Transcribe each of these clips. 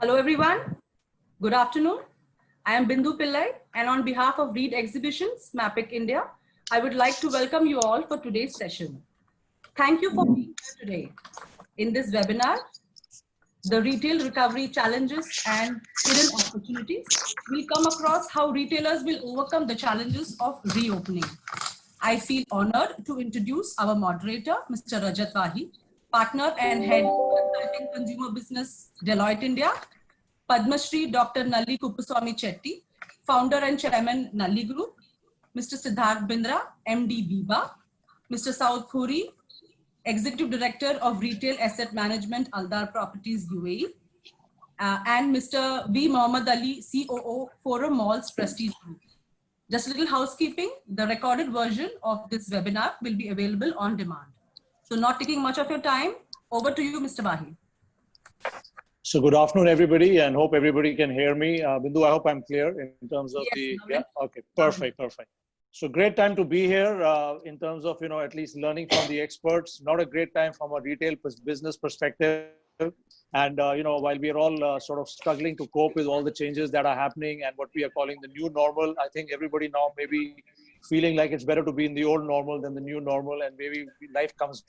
Hello everyone, good afternoon. I am Bindu Pillai and on behalf of Read Exhibitions, MAPIC India, I would like to welcome you all for today's session. Thank you for being here today. In this webinar, the retail recovery challenges and hidden opportunities, we'll come across how retailers will overcome the challenges of reopening. I feel honored to introduce our moderator, Mr. Rajat Wahi, partner and head consulting consumer business, Deloitte India, Padma Shri Dr. Nalli Kuppuswami Chetti, founder and chairman, Nalli Group, Mr. Siddharth Bindra, MD Biba, Mr. Saud Khoury, Executive Director of Retail Asset Management, Aldar Properties, UAE, and Mr. V. Mohammad Ali, COO, Forum Malls Prestige Group. Just a little housekeeping, the recorded version of this webinar will be available on demand. So not taking much of your time, over to you, Mr. Wahi. So good afternoon, everybody, and hope everybody can hear me. Bindu, I hope I'm clear in terms of okay, perfect. So great time to be here in terms of, at least learning from the experts. Not a great time from a retail business perspective. And, while we are all sort of struggling to cope with all the changes that are happening and what we are calling the new normal, I think everybody now may be feeling like it's better to be in the old normal than the new normal. And maybe life comes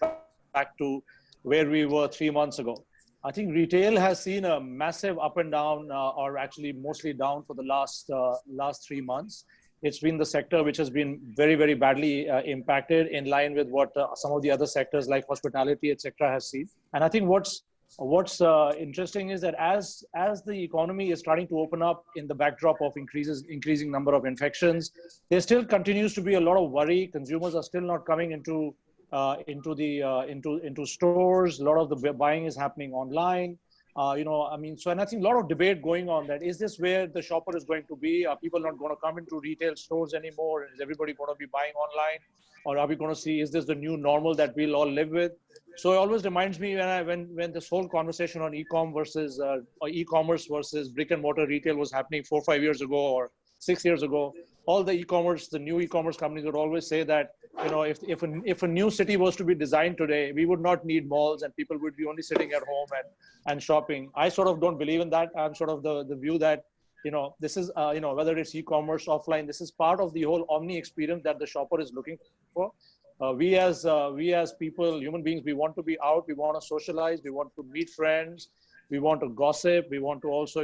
back to where we were 3 months ago. I think retail has seen a massive up and down, or actually mostly down for the last 3 months. It's been the sector which has been very, very badly impacted, in line with what some of the other sectors like hospitality, etc., has seen. And I think what's interesting is that as the economy is starting to open up in the backdrop of increasing number of infections, there still continues to be a lot of worry. Consumers are still not coming into stores. A lot of the buying is happening online. And I think a lot of debate going on that, is this where the shopper is going to be? Are people not going to come into retail stores anymore? Is everybody going to be buying online? Or are we going to see, is this the new normal that we'll all live with? So it always reminds me when this whole conversation on e-commerce versus brick and mortar retail was happening 4 or 5 years ago or 6 years ago. All the new e-commerce companies would always say that, if a new city was to be designed today, we would not need malls and people would be only sitting at home and shopping. I sort of don't believe in that. I'm sort of the view that, this is, whether it's e-commerce, offline, this is part of the whole omni experience that the shopper is looking for. We as people, human beings, we want to be out, we want to socialize, we want to meet friends, we want to gossip, we want to also,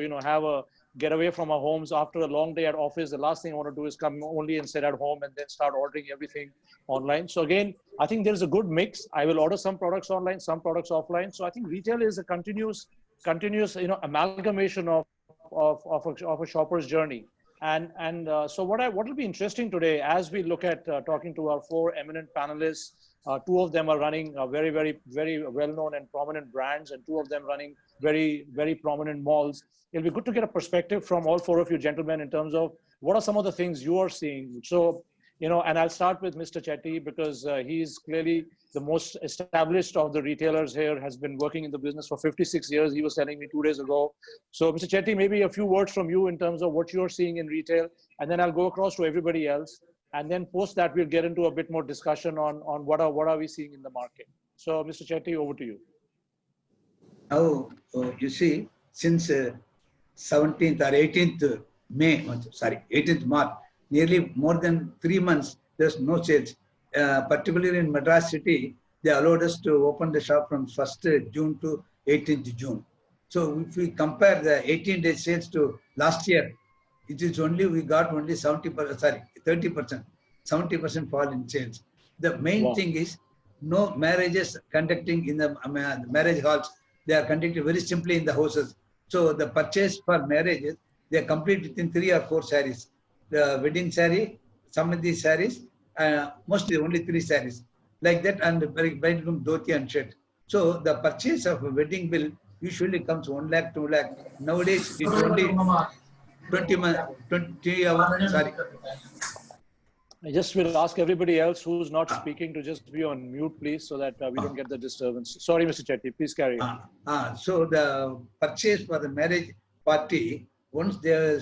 get away from our homes after a long day at office. The last thing I want to do is come only and sit at home and then start ordering everything online. So again, I think there's a good mix. I will order some products online, some products offline. So I think retail is a continuous, amalgamation of a shopper's journey. So what will be interesting today, as we look at talking to our 4 eminent panelists, 2 of them are running very, very, very well-known and prominent brands, and 2 of them running very, very prominent malls. It'll be good to get a perspective from all 4 of you gentlemen in terms of what are some of the things you are seeing. So, and I'll start with Mr. Chetti, because he's clearly the most established of the retailers here, has been working in the business for 56 years. He was telling me 2 days ago. So Mr. Chetti, maybe a few words from you in terms of what you're seeing in retail, and then I'll go across to everybody else. And then post that, we'll get into a bit more discussion on what are we seeing in the market. So Mr. Chetti, over to you. Now, you see, since 17th or 18th May, 18th March, nearly more than 3 months, there's no sales. Particularly in Madras city, they allowed us to open the shop from 1st June to 18th June. So if we compare the 18-day sales to last year, it is only, we got only 30%, 70% fall in sales. The main thing is no marriages conducting in the marriage halls. They are conducted very simply in the houses. So the purchase for marriages, they are complete within 3 or 4 sarees. The wedding saree, some of these sarees, mostly only 3 sarees. Like that, and bridegroom dhoti and shirt. So the purchase of a wedding bill usually comes 1 lakh, 2 lakh. Nowadays, it's only 20 hours, sorry. I just will ask everybody else who's not speaking to just be on mute, please, so that we don't get the disturbance. Sorry, Mr. Chetti, please carry on. So the purchase for the marriage party, once their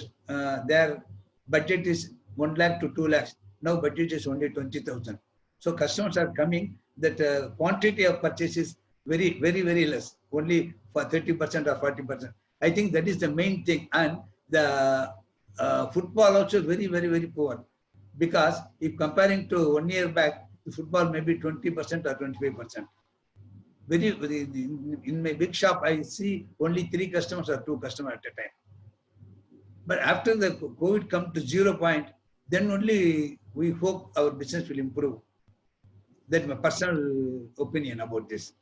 budget is 1 lakh to 2 lakhs, now budget is only 20,000. So customers are coming, that quantity of purchase is very, very, very less, only for 30% or 40%. I think that is the main thing. And the football also very, very, very poor. Because if comparing to 1 year back, the football may be 20% or 25%. Very, in my big shop, I see only 3 customers or 2 customers at a time. But after the COVID come to 0 point, then only we hope our business will improve. That's my personal opinion about this.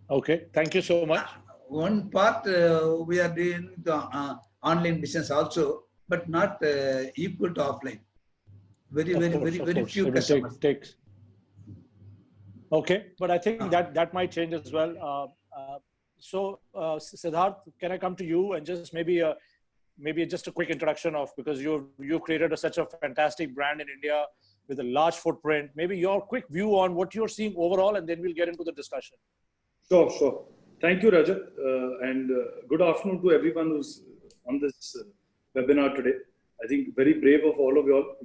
Okay, thank you so much. One part we are doing the online business also, but not equal to offline. Very few customers. Okay, but I think that might change as well. So Siddharth, can I come to you and just maybe just a quick introduction of, because you've created such a fantastic brand in India with a large footprint. Maybe your quick view on what you're seeing overall, and then we'll get into the discussion. Sure. Thank you, Rajat, and good afternoon to everyone who's on this webinar today. I think very brave of all of you all.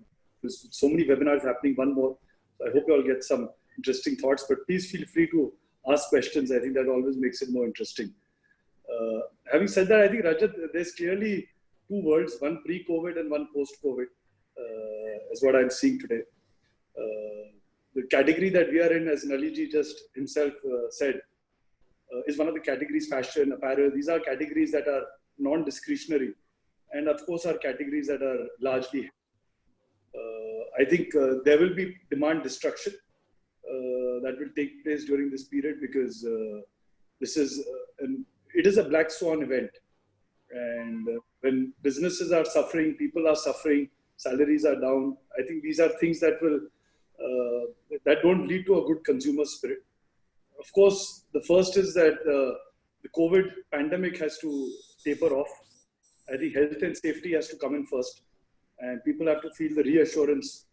There's so many webinars happening, one more. So I hope you all get some interesting thoughts, but please feel free to ask questions. I think that always makes it more interesting. Having said that, I think, Rajat, there's clearly 2 worlds, one pre-COVID and one post-COVID, is what I'm seeing today. The category that we are in, as Nalli ji just himself said, is one of the categories: fashion, apparel. These are categories that are non-discretionary, and of course are categories that are largely. I think there will be demand destruction that will take place during this period, because it is a black swan event, and when businesses are suffering, people are suffering, salaries are down. I think these are things that don't lead to a good consumer spirit. Of course, the first is that the COVID pandemic has to taper off. I think health and safety has to come in first, and people have to feel the reassurance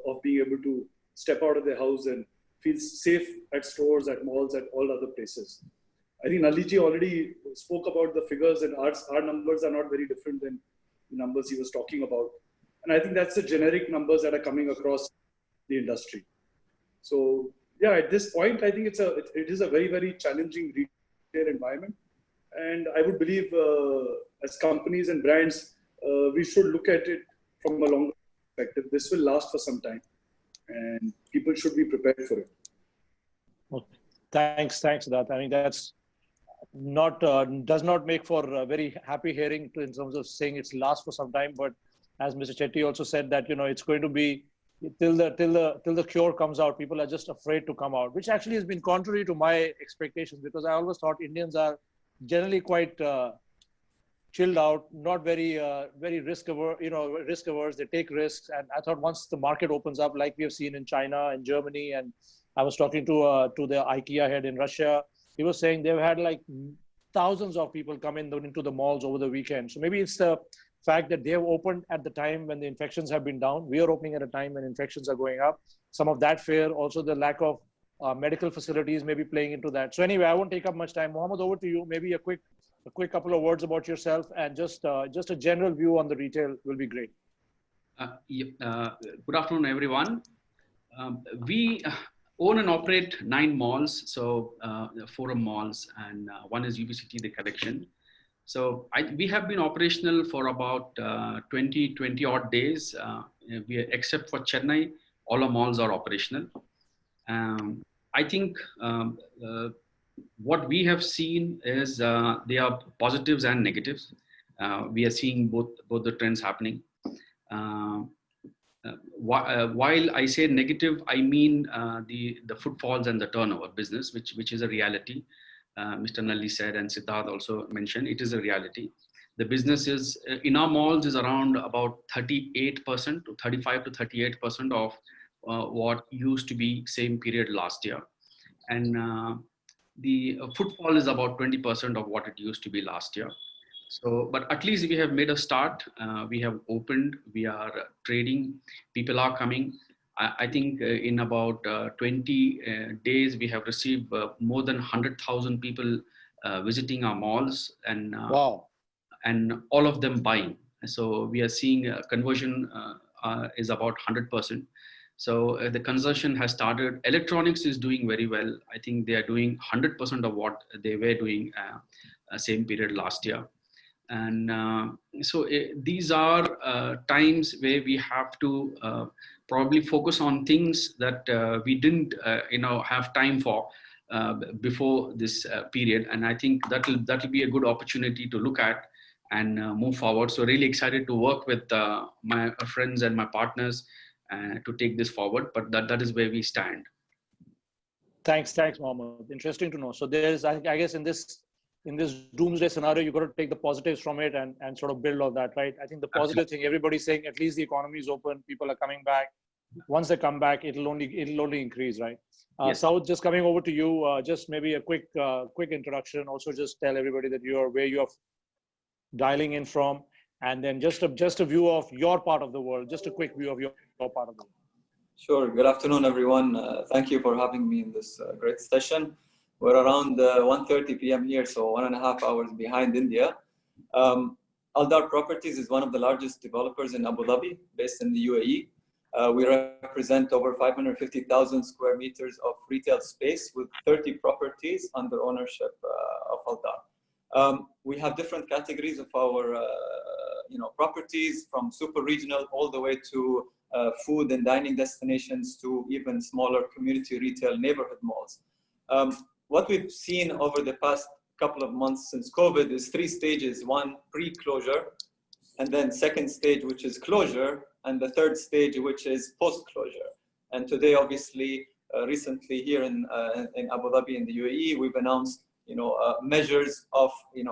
of being able to step out of their house and feel safe at stores, at malls, at all other places. I think Nalli ji already spoke about the figures, and our numbers are not very different than the numbers he was talking about. And I think that's the generic numbers that are coming across the industry. So yeah, at this point, I think it is a very, very challenging retail environment. And I would believe as companies and brands, we should look at it from a longer perspective. This will last for some time, and people should be prepared for it. Okay. Thanks, Siddharth. I mean, that's does not make for a very happy hearing in terms of saying it's last for some time. But as Mr. Chetti also said, that it's going to be till the cure comes out. People are just afraid to come out, which actually has been contrary to my expectations, because I always thought Indians are generally quite chilled out, not very risk averse. They take risks, and I thought once the market opens up, like we have seen in China and Germany, and I was talking to the IKEA head in Russia. He was saying they've had like thousands of people come into the malls over the weekend. So maybe it's the fact that they have opened at the time when the infections have been down. We are opening at a time when infections are going up. Some of that fear, also the lack of medical facilities may be playing into that. So anyway, I won't take up much time. Mohammed, over to you. Maybe a quick couple of words about yourself, and just a general view on the retail will be great. Good afternoon, everyone. We own and operate 9 malls, so Forum malls, and one is UBCT, the collection. So we have been operational for about 20 odd days. Except for Chennai, all our malls are operational. I think what we have seen is there are positives and negatives. We are seeing both the trends happening. While I say negative, I mean the footfalls and the turnover business, which is a reality. Mr. Nalli said, and Siddharth also mentioned, it is a reality. The business is in our malls is around about 38% to 35 to 38% of what used to be same period last year, and the footfall is about 20% of what it used to be last year. So, but at least we have made a start. We have opened, we are trading, people are coming. I think in about 20 days, we have received more than 100,000 people visiting our malls, and wow, and all of them buying. So we are seeing conversion is about 100%. So the consumption has started. Electronics is doing very well. I think they are doing 100% of what they were doing same period last year. And so these are times where we have to probably focus on things that we didn't have time for before this period. And I think that'll be a good opportunity to look at and move forward. So really excited to work with my friends and my partners to take this forward. But that is where we stand. Thanks, Mohammed. Interesting to know. So there's, I guess, in this doomsday scenario, you've got to take the positives from it and sort of build on that, right? I think the positive thing, everybody's saying at least the economy is open, people are coming back. Once they come back, it'll only increase, right? Yes. Saud, just coming over to you, just maybe a quick introduction. Also, just tell everybody that where you're dialing in from, and then just a view of your part of the world, just a quick view of your part of the world. Sure. Good afternoon, everyone. Thank you for having me in this great session. We're around 1:30 p.m. here, so 1.5 hours behind India. Aldar Properties is one of the largest developers in Abu Dhabi, based in the UAE. We represent over 550,000 square meters of retail space with 30 properties under ownership of Aldar. We have different categories of our properties, from super regional all the way to food and dining destinations to even smaller community retail neighborhood malls. What we've seen over the past couple of months since COVID is 3 stages: one, pre-closure, and then second stage, which is closure, and the third stage, which is post-closure. And today, obviously, recently here in Abu Dhabi in the UAE, we've announced measures of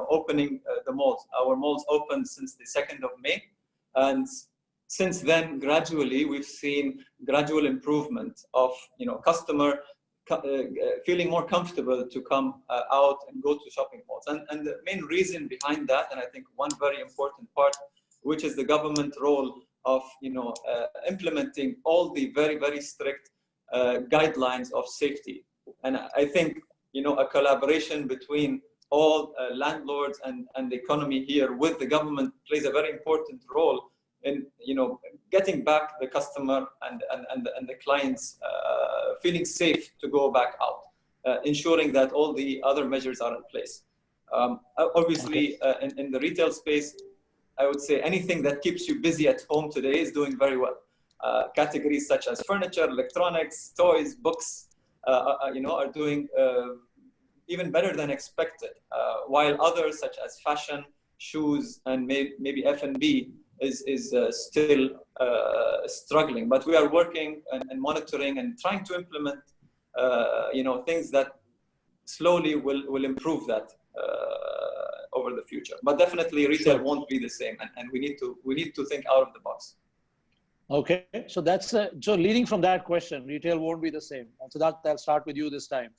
opening the malls. Our malls opened since the 2nd of May, and since then, gradually, we've seen gradual improvement of customer feeling more comfortable to come out and go to shopping malls. And the main reason behind that, and I think one very important part, which is the government role of implementing all the very, very strict guidelines of safety. And I think a collaboration between all landlords and the economy here with the government plays a very important role in getting back the customer and the clients feeling safe to go back out, ensuring that all the other measures are in place. Obviously, in the retail space, I would say anything that keeps you busy at home today is doing very well. Categories such as furniture, electronics, toys, books, are doing even better than expected, while others such as fashion, shoes, and maybe F&B is still struggling. But we are working and monitoring and trying to implement things that slowly will improve that over the future. But definitely retail won't be the same, and we need to think out of the box. Okay, so that's so leading from that question, retail won't be the same. And so I'll start with you this time.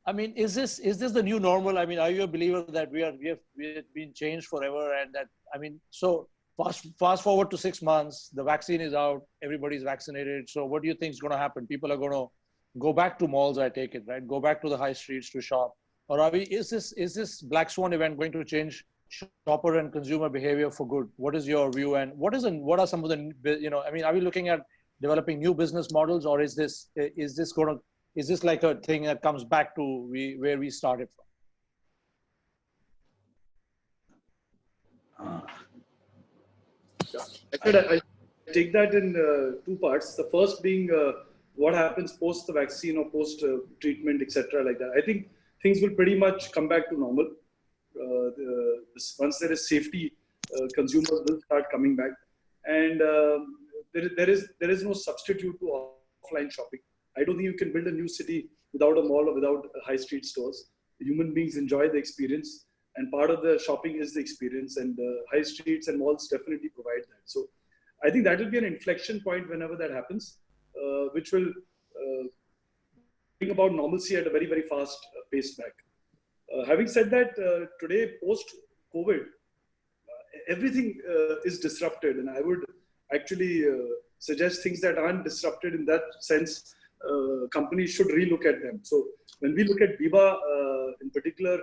I mean, is this the new normal? I mean, are you a believer that we have been changed forever, and that, I mean, so fast forward to 6 months, the vaccine is out, everybody's vaccinated. So what do you think is going to happen? People are going to go back to malls, I take it, right? Go back to the high streets to shop. Or is this black swan event going to change shopper and consumer behavior for good? What is your view, and what are some of the, I mean, are we looking at developing new business models, or is this like a thing that comes back to where we started from? I take that in 2 parts. The first being what happens post the vaccine or post treatment, etc. like that. I think things will pretty much come back to normal. Once there is safety, consumers will start coming back, and there is no substitute to offline shopping. I don't think you can build a new city without a mall or without high street stores. Human beings enjoy the experience, and part of the shopping is the experience, and high streets and malls definitely provide that. So I think that will be an inflection point whenever that happens, which will bring about normalcy at a very, very fast pace back. Having said that, today, post-COVID, everything is disrupted, and I would actually suggest things that aren't disrupted in that sense, companies should relook at them. So when we look at Biba in particular,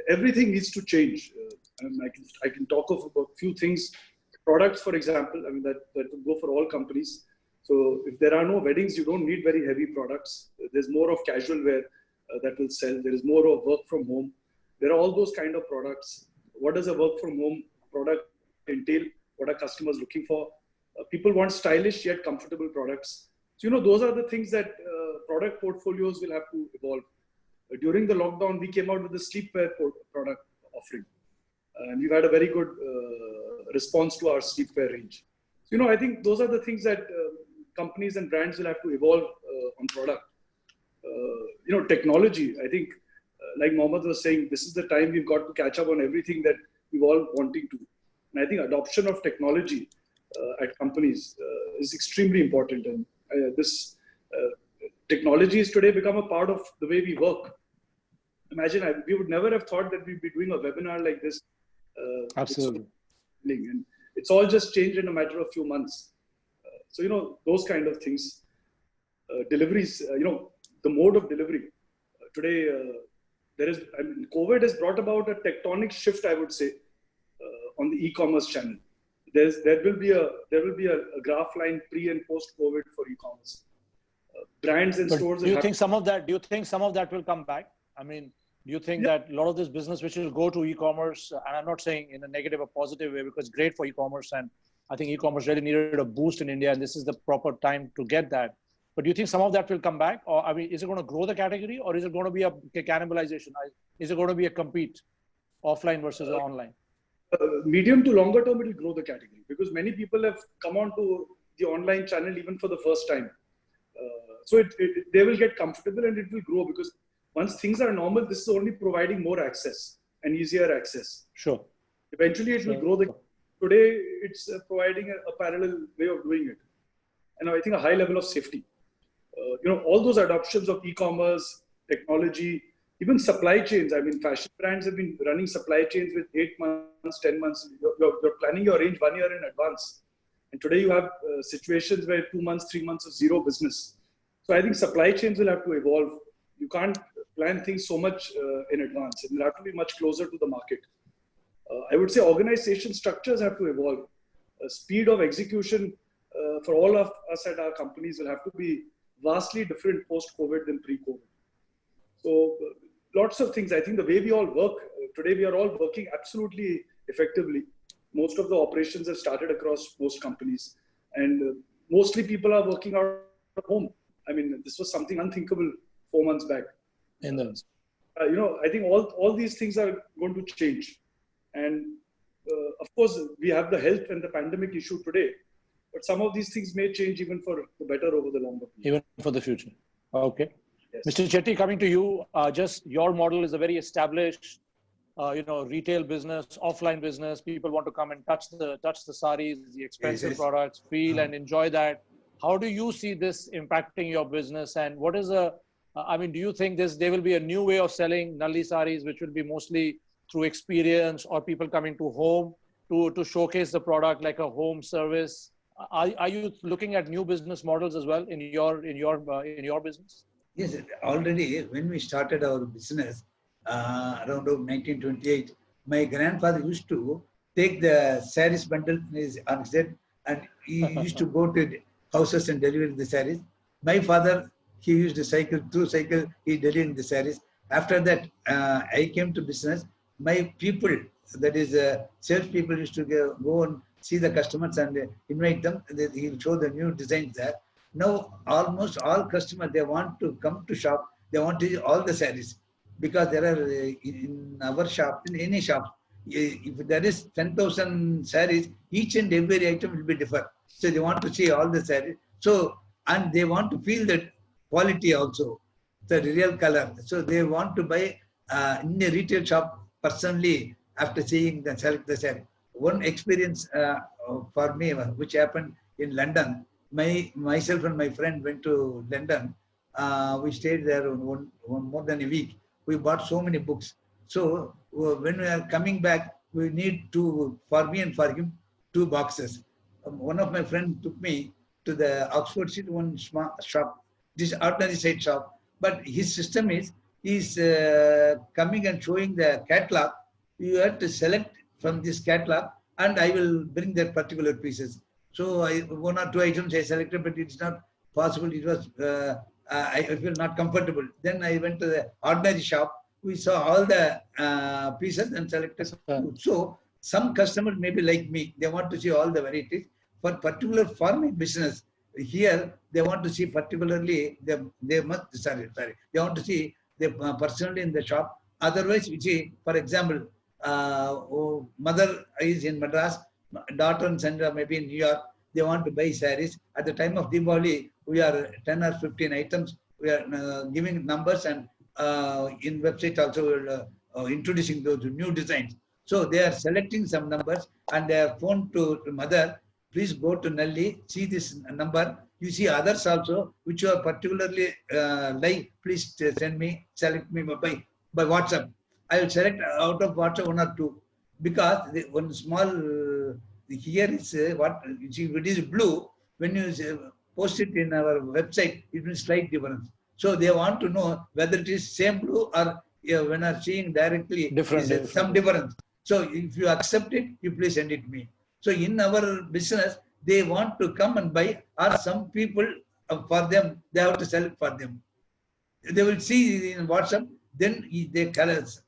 everything needs to change. And I can talk of about a few things. Products, for example, I mean, that would go for all companies. So if there are no weddings, you don't need very heavy products. There's more of casual wear. that will sell. There is more of work from home. There are all those kind of products. What does a work from home product entail? What are customers looking for? People want stylish yet comfortable products. So, those are the things that product portfolios will have to evolve. During the lockdown, we came out with the sleepwear product offering. And we've had a very good response to our sleepwear range. So, I think those are the things that companies and brands will have to evolve on product. Technology, I think, like Mohammed was saying, this is the time we've got to catch up on everything that we've all wanting to. And I think adoption of technology at companies is extremely important. And this technology has today become a part of the way we work. Imagine, we would never have thought that we'd be doing a webinar like this. Absolutely. And it's all just changed in a matter of few months. So, those kind of things. Deliveries, the mode of delivery. Today, COVID has brought about a tectonic shift, I would say, on the e-commerce channel. There will be a graph line pre and post COVID for e-commerce. Brands and stores. Do you think some of that will come back? I mean, do you think that a lot of this business which will go to e-commerce, and I'm not saying in a negative or positive way, because it's great for e-commerce, and I think e-commerce really needed a boost in India, and this is the proper time to get that. But do you think some of that will come back? Or, I mean, is it going to grow the category, or is it going to be a cannibalization? Is it going to be a compete, offline versus online? Medium to longer term, it will grow the category, because many people have come on to the online channel even for the first time. So they will get comfortable and it will grow, because once things are normal, this is only providing more access and easier access. Sure. Eventually, it will grow the. Today, it's providing a parallel way of doing it, and I think a high level of safety. All those adoptions of e-commerce, technology, even supply chains. I mean, fashion brands have been running supply chains with 8 months, 10 months. You're planning your range 1 year in advance. And today you have situations where 2 months, 3 months of zero business. So I think supply chains will have to evolve. You can't plan things so much in advance. It will have to be much closer to the market. I would say organization structures have to evolve. Speed of execution for all of us at our companies will have to be vastly different post-COVID than pre-COVID. So lots of things. I think the way we all work, today we are all working absolutely effectively. Most of the operations have started across most companies, and mostly people are working out of home. I mean, this was something unthinkable 4 months back. And then, I think all these things are going to change. And of course, we have the health and the pandemic issue today, but some of these things may change even for the better over the longer period. Even for the future. Okay. Yes. Mr. Chetti, coming to you, just your model is a very established, retail business, offline business. People want to come and touch the saris, the expensive products, feel and enjoy that. How do you see this impacting your business? And what is do you think there will be a new way of selling Nalli saris, which will be mostly through experience or people coming to home to showcase the product like a home service? Are you looking at new business models as well in your business? Yes, already when we started our business around 1928, my grandfather used to take the saris bundle on his head, and he used to go to houses and deliver the saris. My father, he used to cycle, he delivered the saris. After that, I came to business. My people, that is sales people, used to go and see the customers and invite them. He will show the new designs there. Now, almost all customers, they want to come to shop. They want to see all the saris, because there are in our shop, in any shop, if there is 10,000 saris, each and every item will be different. So they want to see all the saris. So, and they want to feel that quality also, the real color. So they want to buy in a retail shop personally after seeing the saree. One experience for me, which happened in London. Myself and my friend went to London. We stayed there more than a week. We bought so many books. So when we are coming back, we need for me and for him, 2 boxes. One of my friends took me to the Oxford Street one shop, this ordinary side shop. But his system is, he's coming and showing the catalog. You have to select from this catalog, and I will bring that particular pieces. So 1 or 2 items I selected, but it's not possible. It was I feel not comfortable. Then I went to the ordinary shop. We saw all the pieces and selected food. So some customers maybe like me. They want to see all the varieties. For particular farming business, here they want to see particularly they want to see the personally in the shop. Otherwise, we see, for example, mother is in Madras, daughter and son are maybe in New York. They want to buy saris. At the time of Diwali, we are 10 or 15 items. We are giving numbers, and in website also we're introducing those new designs. So they are selecting some numbers and they are phoned to mother. Please go to Nalli, see this number. You see others also, which you are particularly like, please send me, select me by WhatsApp. I will select out of WhatsApp one or two, because one small here is what you see, it is blue. When you post it in our website, it will slight difference. So they want to know whether it is same blue or when are seeing directly different. Some difference. So if you accept it, you please send it to me. So in our business, they want to come and buy, or some people for them, they have to sell it for them. They will see in WhatsApp, then they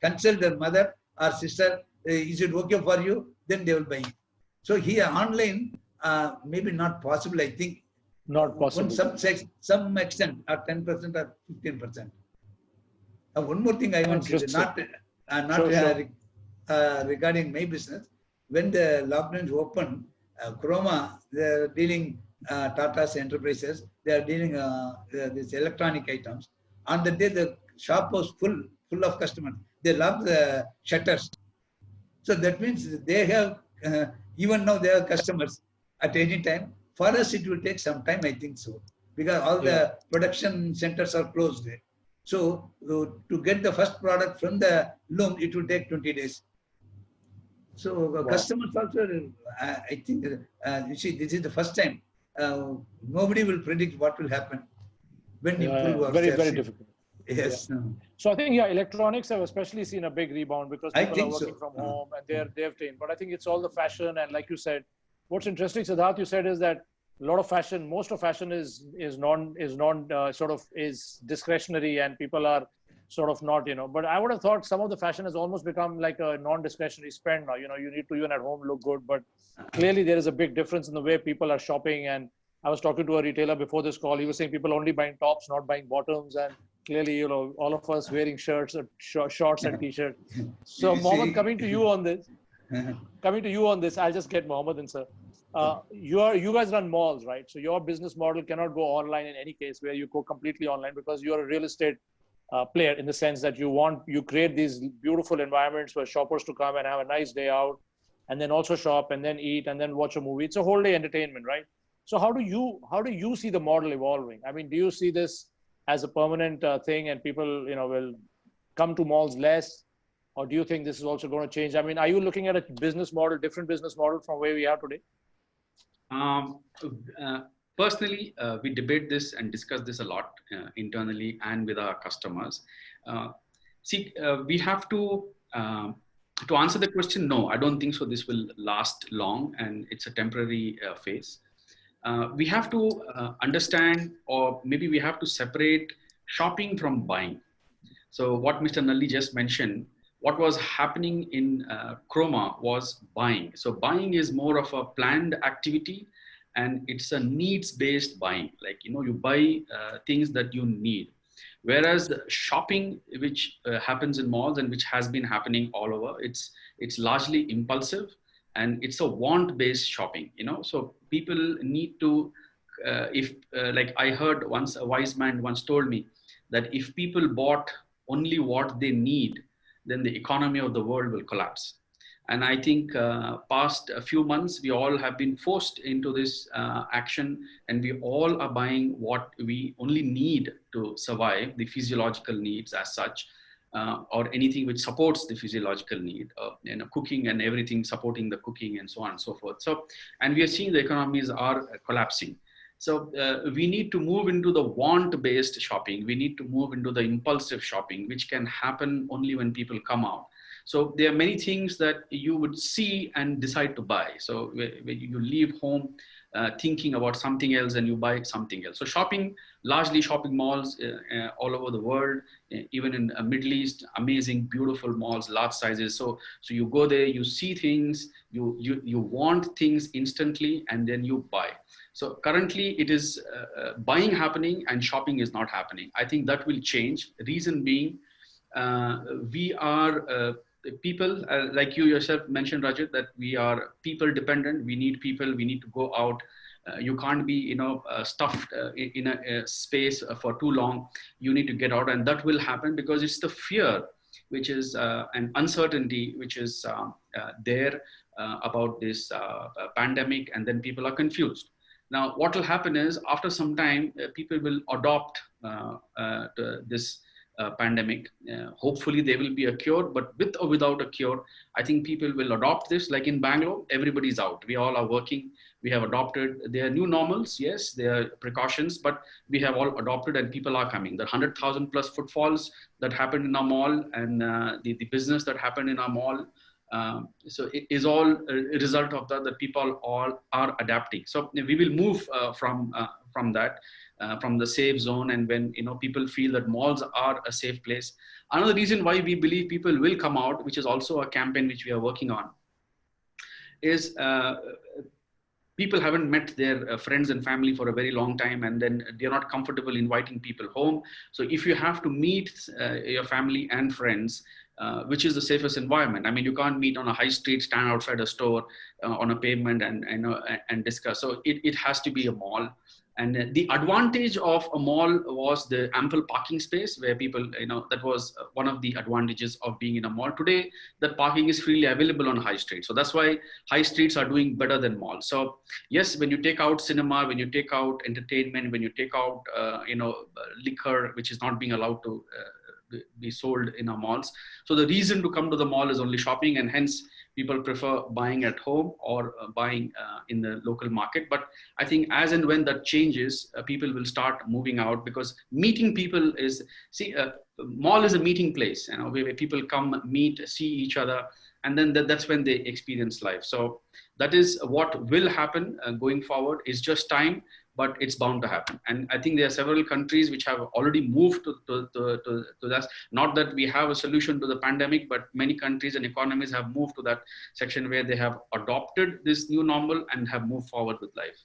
consult their mother or sister, is it okay for you? Then they will buy it. So here online, maybe not possible, I think. Not possible. Some extent, or 10% or 15%. One more thing I want to say, regarding my business. When the lockdown is open, Chroma, they are dealing, Tata's enterprises, they are dealing these electronic items. On the day, the shop was full of customers. They locked the shutters. So that means they have, even now they have customers at any time. For us, it will take some time, I think so, because all the production centers are closed. So to get the first product from the loom, it will take 20 days. So customers also, I think, you see, this is the first time. Nobody will predict what will happen when we improve very difficult. Yes. Yeah. So I think electronics have especially seen a big rebound because people are working from home and they've taken. But I think it's all the fashion, and like you said, what's interesting, Siddharth, you said, is that a lot of fashion, most of fashion is discretionary, and people are sort of not, But I would have thought some of the fashion has almost become like a non-discretionary spend now. You need to even at home look good, but clearly there is a big difference in the way people are shopping. And I was talking to a retailer before this call. He was saying people only buying tops, not buying bottoms, and clearly, all of us wearing shirts, shorts and t-shirts. So Mohammed, coming to you on this, I'll just get Mohammed in, sir. You guys run malls, right? So your business model cannot go online in any case, where you go completely online, because you're a real estate player, in the sense that you create these beautiful environments for shoppers to come and have a nice day out, and then also shop and then eat and then watch a movie. It's a whole day entertainment, right? So how do you see the model evolving? I mean, do you see this as a permanent thing, and people will come to malls less, or do you think this is also going to change? I mean, are you looking at a different business model from where we are today? Personally, we debate this and discuss this a lot internally and with our customers. We have to answer the question. No, I don't think so. This will last long, and it's a temporary phase. We have to understand, or maybe we have to separate shopping from buying. So what Mr. Nalli just mentioned, what was happening in Chroma was buying. So buying is more of a planned activity, and it's a needs-based buying. Like, you buy things that you need. Whereas the shopping, which happens in malls and which has been happening all over, it's largely impulsive, and it's a want-based shopping. So people need to, like I heard once, a wise man once told me that if people bought only what they need, then the economy of the world will collapse. And I think past a few months, we all have been forced into this action, and we all are buying what we only need to survive, the physiological needs as such, or anything which supports the physiological need, cooking and everything supporting the cooking and so on and so forth. So, and we are seeing the economies are collapsing. So we need to move into the want-based shopping. We need to move into the impulsive shopping, which can happen only when people come out. So there are many things that you would see and decide to buy. So you leave home thinking about something else and you buy something else. So shopping, largely shopping malls all over the world, even in Middle East, amazing, beautiful malls, large sizes. So you go there, you see things, you want things instantly, and then you buy. So currently it is buying happening and shopping is not happening. I think that will change. Reason being, we are people, like you yourself mentioned, Rajat, that we are people dependent. We need people, we need to go out. You can't be, stuffed in a space for too long. You need to get out, and that will happen because it's the fear, which is an uncertainty, which is there about this pandemic, and then people are confused. Now, what will happen is after some time, people will adopt this pandemic. Hopefully there will be a cure, but with or without a cure, I think people will adopt this. Like in Bangalore, everybody's out. We all are working. We have adopted. There are new normals. Yes, there are precautions, but we have all adopted and people are coming. The 100,000 plus footfalls that happened in our mall and the business that happened in our mall. So it is all a result of that people all are adapting. So we will move from that. From the safe zone, and when people feel that malls are a safe place. Another reason why we believe people will come out, which is also a campaign which we are working on, is people haven't met their friends and family for a very long time, and then they're not comfortable inviting people home. So if you have to meet your family and friends, which is the safest environment? I mean, you can't meet on a high street, stand outside a store on a pavement and discuss. So it has to be a mall. And the advantage of a mall was the ample parking space where people, that was one of the advantages of being in a mall. Today, that parking is freely available on high street. So that's why high streets are doing better than malls. So yes, when you take out cinema, when you take out entertainment, when you take out, liquor, which is not being allowed to be sold in our malls. So the reason to come to the mall is only shopping, and hence people prefer buying at home or buying in the local market. But I think as and when that changes, people will start moving out, because meeting people is, mall is a meeting place, where people come, meet, see each other, and then that's when they experience life. So that is what will happen going forward. It's just time, but it's bound to happen. And I think there are several countries which have already moved to that. Not that we have a solution to the pandemic, but many countries and economies have moved to that section where they have adopted this new normal and have moved forward with life.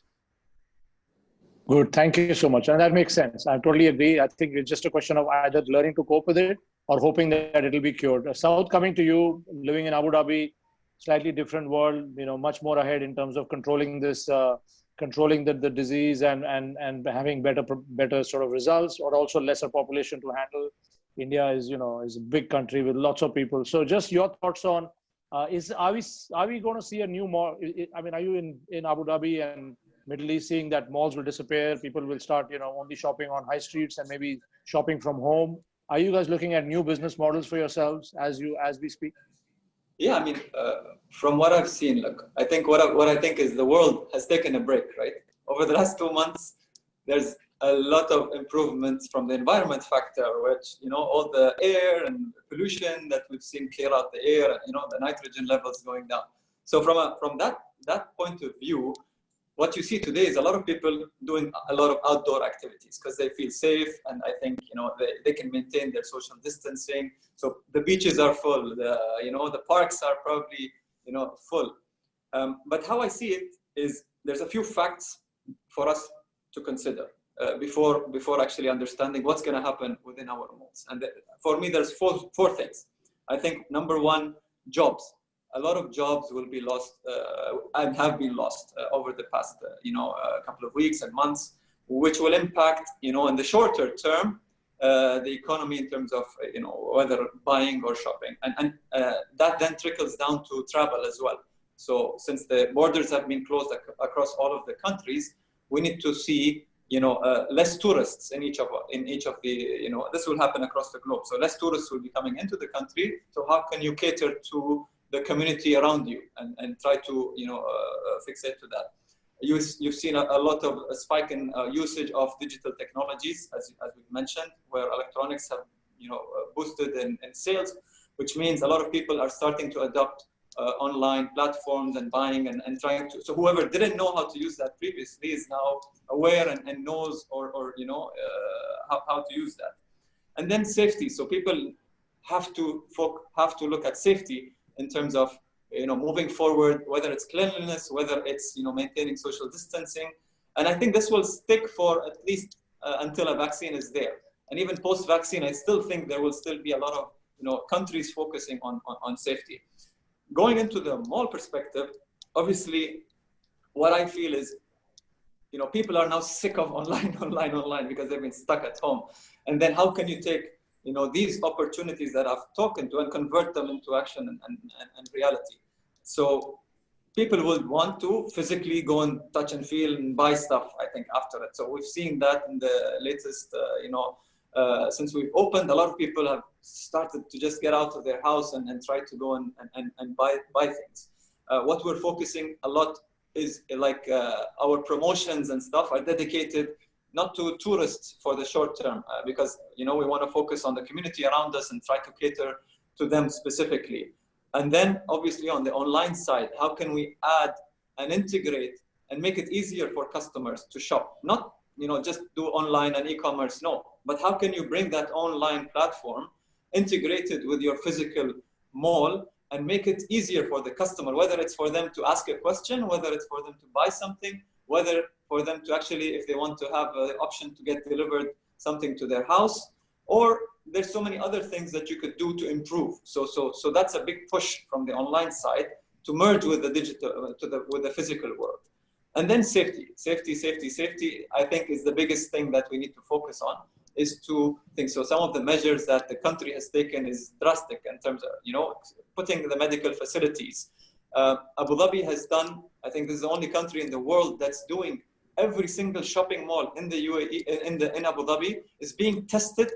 Good, thank you so much. And that makes sense. I totally agree. I think it's just a question of either learning to cope with it or hoping that it'll be cured. South, coming to you, living in Abu Dhabi, slightly different world, much more ahead in terms of controlling this, controlling the disease and having better sort of results, or also lesser population to handle. India is, is a big country with lots of people. So just your thoughts on, are we going to see a new mall? I mean, are you in Abu Dhabi and Middle East seeing that malls will disappear? People will start, only shopping on high streets and maybe shopping from home. Are you guys looking at new business models for yourselves as we speak? Yeah, I mean, from what I've seen, look, I think what I think is the world has taken a break, right? Over the last 2 months, there's a lot of improvements from the environment factor, which, all the air and pollution that we've seen clear out the air, the nitrogen levels going down. So from that point of view, what you see today is a lot of people doing a lot of outdoor activities because they feel safe, and I think they can maintain their social distancing. So the beaches are full, the parks are probably full. But how I see it is there's a few facts for us to consider before actually understanding what's going to happen within our malls. And for me, there's four things. I think number one, jobs. A lot of jobs will be lost and have been lost over the past, couple of weeks and months, which will impact, in the shorter term, the economy in terms of, whether buying or shopping. And that then trickles down to travel as well. So since the borders have been closed across all of the countries, we need to see, less tourists in each of the, this will happen across the globe. So less tourists will be coming into the country. So how can you cater to the community around you and try to fixate to that? You've seen a lot of a spike in usage of digital technologies, as we mentioned, where electronics have boosted in sales. which means a lot of people are starting to adopt online platforms and buying and trying to. So whoever didn't know how to use that previously is now aware and knows or how to use that. And then safety. So people have to look at safety in terms of moving forward, whether it's cleanliness, whether it's maintaining social distancing. And I think this will stick for at least until a vaccine is there. And even post-vaccine, I still think there will still be a lot of countries focusing on safety. Going into the mall perspective, obviously, what I feel is, people are now sick of online because they've been stuck at home. And then how can you take these opportunities that I've talked to and convert them into action and reality? So people will want to physically go and touch and feel and buy stuff, I think, after it. So we've seen that in the latest, since we've opened, a lot of people have started to just get out of their house and try to go and buy things. What we're focusing a lot is like our promotions and stuff are dedicated not to tourists for the short term, because we want to focus on the community around us and try to cater to them specifically. And then obviously on the online side, how can we add and integrate and make it easier for customers to shop? Not just do online and e-commerce, no, but how can you bring that online platform integrated with your physical mall and make it easier for the customer, whether it's for them to ask a question, whether it's for them to buy something, whether for them to actually, if they want to have the option to get delivered something to their house, or there's so many other things that you could do to improve. So that's a big push from the online side to merge with the digital, with the physical world. And then safety, I think is the biggest thing that we need to focus on, is to think. So some of the measures that the country has taken is drastic in terms of, putting the medical facilities. Abu Dhabi has done, I think this is the only country in the world that's doing every single shopping mall in the UAE, in Abu Dhabi is being tested,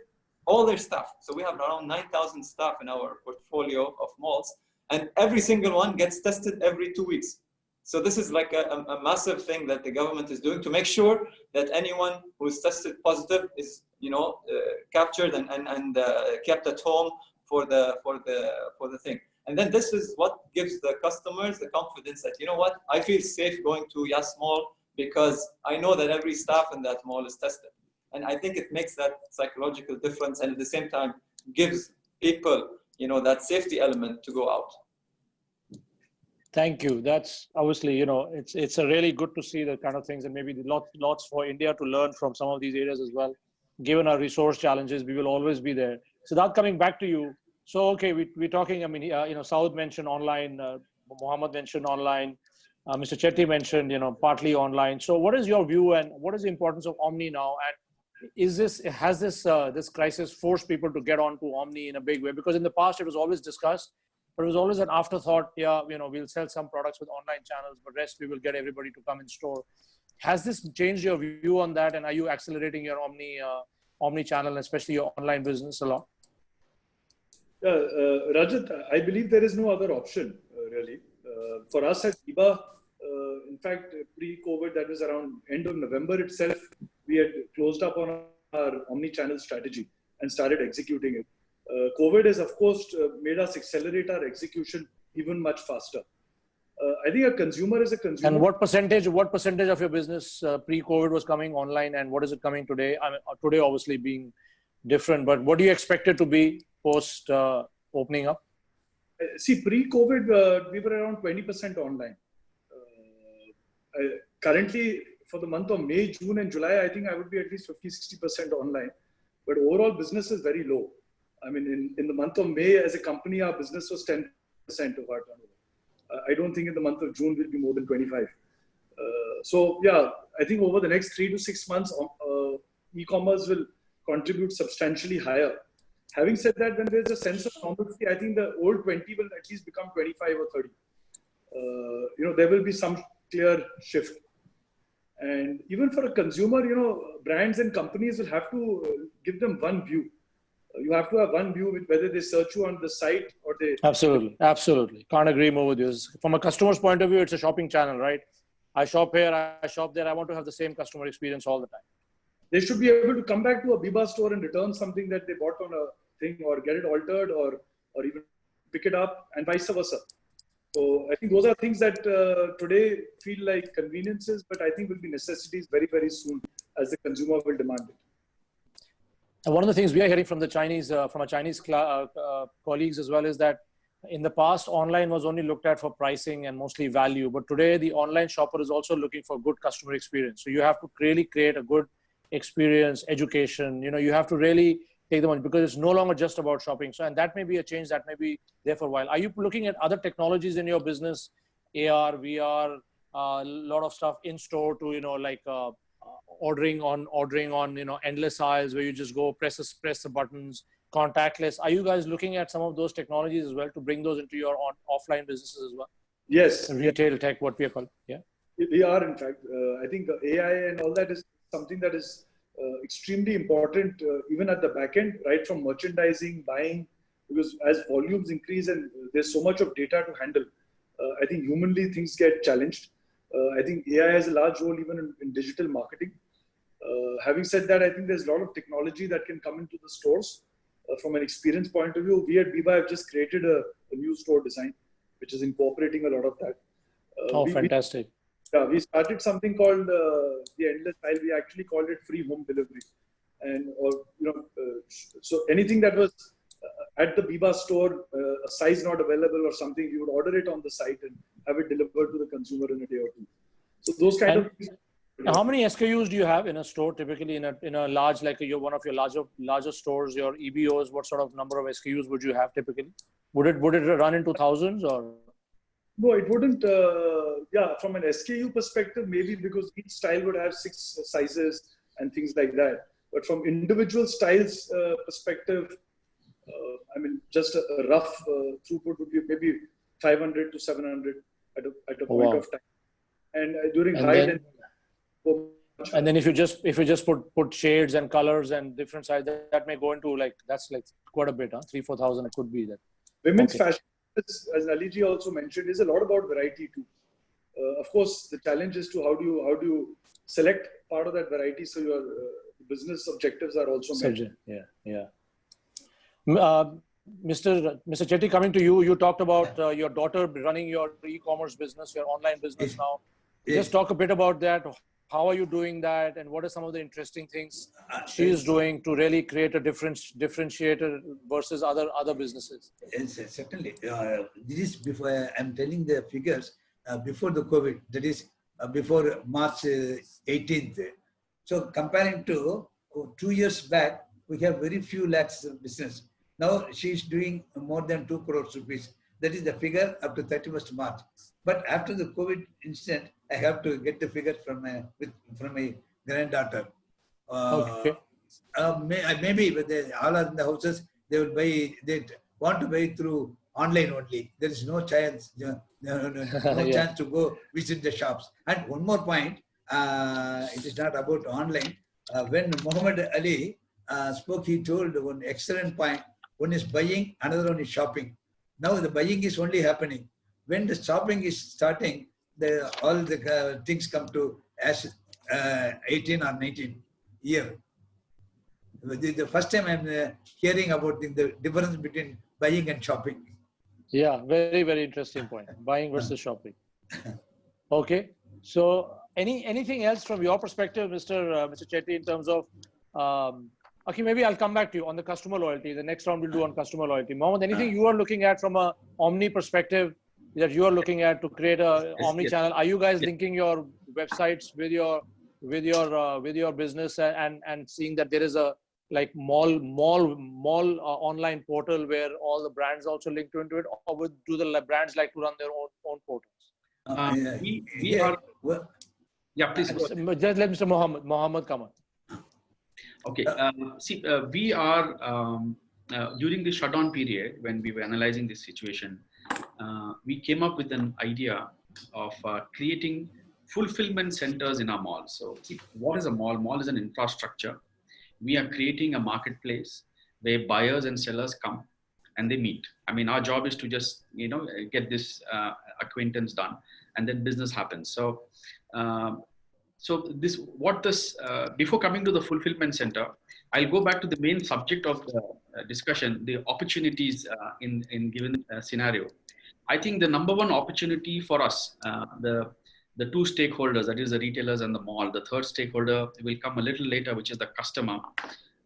all their staff. So we have around 9,000 staff in our portfolio of malls, and every single one gets tested every 2 weeks. So this is like a massive thing that the government is doing to make sure that anyone who is tested positive is, captured and kept at home for the thing. And then this is what gives the customers the confidence that, I feel safe going to Yas Mall because I know that every staff in that mall is tested. And I think it makes that psychological difference, and at the same time gives people, that safety element to go out. Thank you. That's obviously, it's a really good to see the kind of things, and maybe lots for India to learn from some of these areas as well. Given our resource challenges, we will always be there. Siddharth, coming back to you. So, okay, we're talking, Saud mentioned online, Mohammed mentioned online, Mr. Chetti mentioned, partly online. So what is your view, and what is the importance of Omni now? And has this crisis forced people to get onto Omni in a big way? Because in the past, it was always discussed, but it was always an afterthought. Yeah, we'll sell some products with online channels, but rest we will get everybody to come in store. Has this changed your view on that? And are you accelerating your Omni channel, especially your online business a lot? Rajat, I believe there is no other option, really. For us at Biba, in fact, pre-COVID, that was around end of November itself, we had closed up on our omni-channel strategy and started executing it. COVID has, of course, made us accelerate our execution even much faster. I think a consumer is a consumer. And what percentage of your business pre-COVID was coming online, and what is it coming today? I mean, today obviously being different, but what do you expect it to be post opening up? See, pre-COVID, we were around 20% online. Currently, for the month of May, June, and July, I think I would be at least 50-60% online. But overall, business is very low. I mean, in the month of May, as a company, our business was 10% of our turnover. I don't think in the month of June will be more than 25. So yeah, I think over the next 3 to 6 months, e-commerce will contribute substantially higher. Having said that, when there's a sense of normalcy, I think the old 20 will at least become 25 or 30. There will be some clear shift. And even for a consumer, brands and companies will have to give them one view. You have to have one view with whether they search you on the site or they... Absolutely. Can't agree more with you. From a customer's point of view, it's a shopping channel, right? I shop here, I shop there. I want to have the same customer experience all the time. They should be able to come back to a Biba store and return something that they bought on a thing, or get it altered, or or even pick it up, and vice versa. So I think those are things that today feel like conveniences, but I think will be necessities very, very soon as the consumer will demand it. And one of the things we are hearing from the Chinese, from our Chinese colleagues as well, is that in the past, online was only looked at for pricing and mostly value. But today, the online shopper is also looking for good customer experience. So you have to really create a good experience, education. You know, you have to really take them on, because it's no longer just about shopping. So, and that may be a change that may be there for a while. Are you looking at other technologies in your business, AR, VR, a lot of stuff in store to, you know, like ordering on, you know, endless aisles where you just go press the buttons, contactless? Are you guys looking at some of those technologies as well to bring those into your offline businesses as well? Yes. Retail tech, what we are calling. Yeah. We are, in fact. I think AI and all that is something that is extremely important, even at the back end, right from merchandising, buying, because as volumes increase and there's so much of data to handle, I think humanly things get challenged. I think AI has a large role even in digital marketing. Having said that, I think there's a lot of technology that can come into the stores. From an experience point of view, we at Biba have just created a new store design, which is incorporating a lot of that. Fantastic. We started something called the endless aisle. We actually called it free home delivery, so anything that was at the Biba store, a size not available or something, we would order it on the site and have it delivered to the consumer in a day or two. So those kind of things. How many SKUs do you have in a store typically in a large, like one of your larger stores, your EBOs? What sort of number of SKUs would you have typically? Would it run into thousands or? No, it wouldn't. From an SKU perspective, maybe, because each style would have 6 sizes and things like that. But from individual styles perspective, I mean, just a rough throughput would be maybe 500 to 700 at a point of time. And during and then if you just put shades and colors and different sizes, that may go into that's quite a bit, huh? 3,000-4,000 it could be that. Women's fashion, as Nalli ji also mentioned, is a lot about variety too. Of course, the challenge is to how do you select part of that variety so your business objectives are also met. Yeah. Mr. Chetti, coming to you, you talked about your daughter running your e-commerce business, your online business now. Just talk a bit about that. How are you doing that, and what are some of the interesting things she is doing to really create a differentiator versus other businesses? Yes, certainly. This is before I'm telling the figures before the COVID. That is before March 18th. So comparing to 2 years back, we have very few lakhs of business. Now she is doing more than 2 crores rupees. That is the figure up to 31st March. But after the COVID incident, I have to get the figure from my granddaughter. Maybe but all are in the houses, they will buy. They want to buy through online only. There is no chance, chance to go visit the shops. And one more point, it is not about online. When Muhammad Ali spoke, he told one excellent point. One is buying, another one is shopping. Now the buying is only happening. When the shopping is starting, all the things come to as 18 or 19 year. The first time I'm hearing about the difference between buying and shopping. Yeah, very, very interesting point. Buying versus shopping. Okay. So anything else from your perspective, Mr. Chetti, in terms of, okay, maybe I'll come back to you on the customer loyalty. The next round we'll do on customer loyalty. Mohammed, anything you are looking at from a omni perspective that you are looking at to create a omni channel? Are you guys linking your websites with your business and seeing that there is a mall online portal where all the brands also linked into it, or do the brands like to run their own portals? We are. Yeah, please. Just let Mr. Mohammed come on. Okay. We are during the shutdown period when we were analyzing this situation. We came up with an idea of creating fulfillment centers in our malls. So, what is a mall? Mall is an infrastructure. We are creating a marketplace where buyers and sellers come and they meet. I mean, our job is to just get this acquaintance done, and then business happens. So, before coming to the fulfillment center, I'll go back to the main subject of discussion, the opportunities in given scenario. I think the number one opportunity for us, the two stakeholders, that is the retailers and the mall. The third stakeholder will come a little later, which is the customer.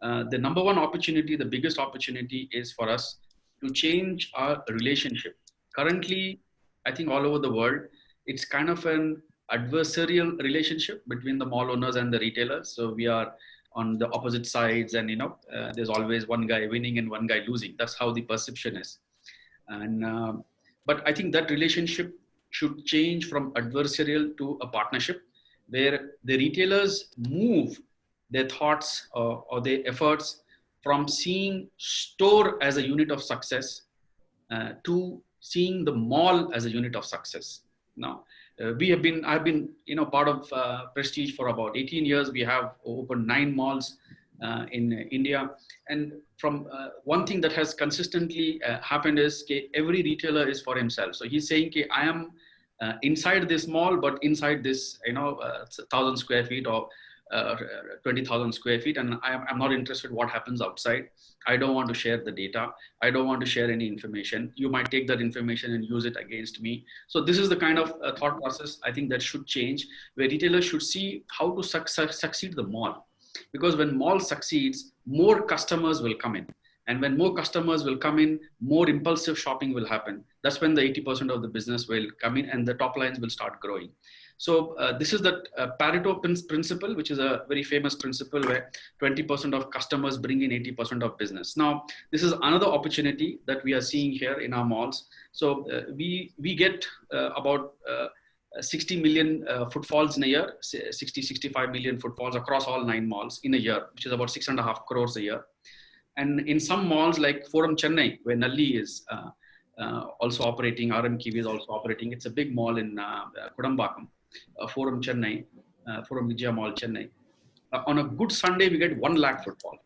The number one opportunity, the biggest opportunity is for us to change our relationship. Currently, I think all over the world, it's kind of an adversarial relationship between the mall owners and the retailers. So we are on the opposite sides, and there's always one guy winning and one guy losing. That's how the perception is. And but I think that relationship should change from adversarial to a partnership, where the retailers move their thoughts or their efforts from seeing store as a unit of success to seeing the mall as a unit of success. Now, I've been part of Prestige for about 18 years. We have opened 9 malls in India, and from one thing that has consistently happened is every retailer is for himself. So he's saying, I am inside this mall, but inside this 1,000 square feet or 20,000 square feet, and I'm not interested what happens outside. I don't want to share the data. I don't want to share any information. You might take that information and use it against me. So this is the kind of thought process I think that should change, where retailers should see how to succeed the mall. Because when mall succeeds, more customers will come in. And when more customers will come in, more impulsive shopping will happen. That's when the 80% of the business will come in and the top lines will start growing. So this is the Pareto principle, which is a very famous principle where 20% of customers bring in 80% of business. Now, this is another opportunity that we are seeing here in our malls. So we get about 60 million footfalls in a year, 65 million footfalls across all 9 malls in a year, which is about 6.5 crores a year. And in some malls like Forum Chennai, where Nalli is also operating, RM Kiwi is also operating. It's a big mall in Kudambakam, Forum Chennai, Forum Vijaya Mall Chennai. On a good Sunday, we get 1 lakh footfall.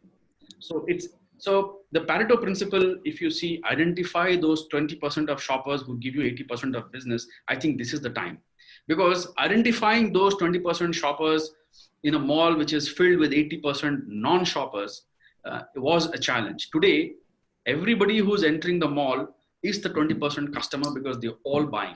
So the Pareto principle, if you see, identify those 20% of shoppers who give you 80% of business. I think this is the time, because identifying those 20% shoppers in a mall which is filled with 80% non-shoppers was a challenge. Today, everybody who's entering the mall is the 20% customer because they're all buying.